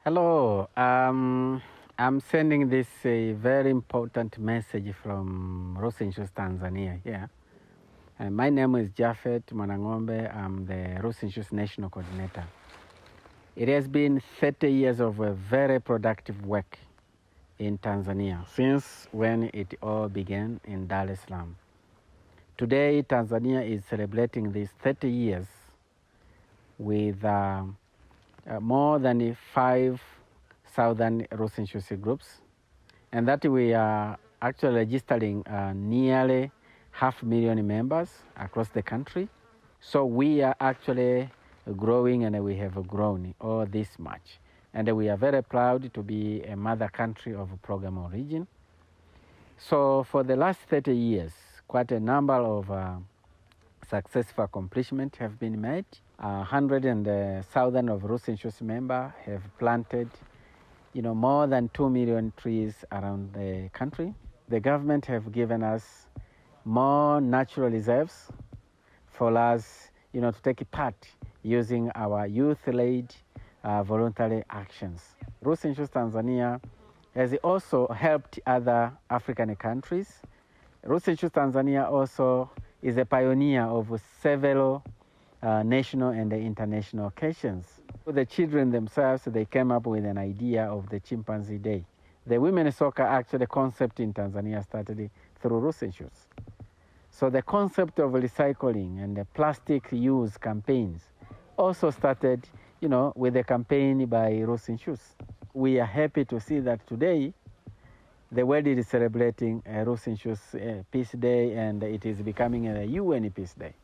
Hello, I'm sending this a very important message from Rosenshus, Tanzania here. My name is Japhet Mwanang'ombe. I'm the Rosenshus National Coordinator. It has been 30 years of a very productive work in Tanzania since when it all began in Dar es Salaam. Today, Tanzania is celebrating these 30 years with more than 5 southern Rosenshus groups, and that we are actually registering nearly 500,000 members across the country. So we are actually growing, and we have grown all this much. And we are very proud to be a mother country of program origin. So for the last 30 years, quite a number of successful accomplishments have been made. 100,000 of Rosenshus members have planted more than 2 million trees around the country. The government have given us more natural reserves for us, to take part using our youth-led voluntary actions. Rosenshus Tanzania has also helped other African countries. Rosenshus Tanzania also is a pioneer of several national and international occasions. The children themselves, they came up with an idea of the Chimpanzee Day. The women's soccer actually concept in Tanzania started through Rosenshus. So the concept of recycling and the plastic use campaigns also started, with a campaign by Rosenshus. We are happy to see that today the world is celebrating Rosenshus Peace Day, and it is becoming a UN Peace Day.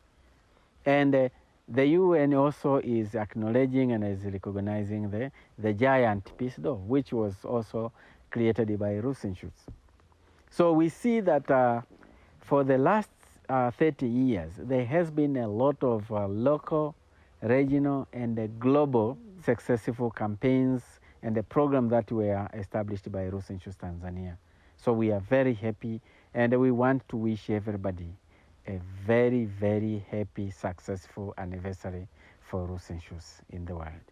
And the UN also is acknowledging and is recognizing the giant peace door, which was also created by Rosenshus. So we see that for the last 30 years, there has been a lot of local, regional, and global successful campaigns and the program that were established by Rosenshus Tanzania. So we are very happy, and we want to wish everybody a very, very happy, successful anniversary for Rosenshus in the world.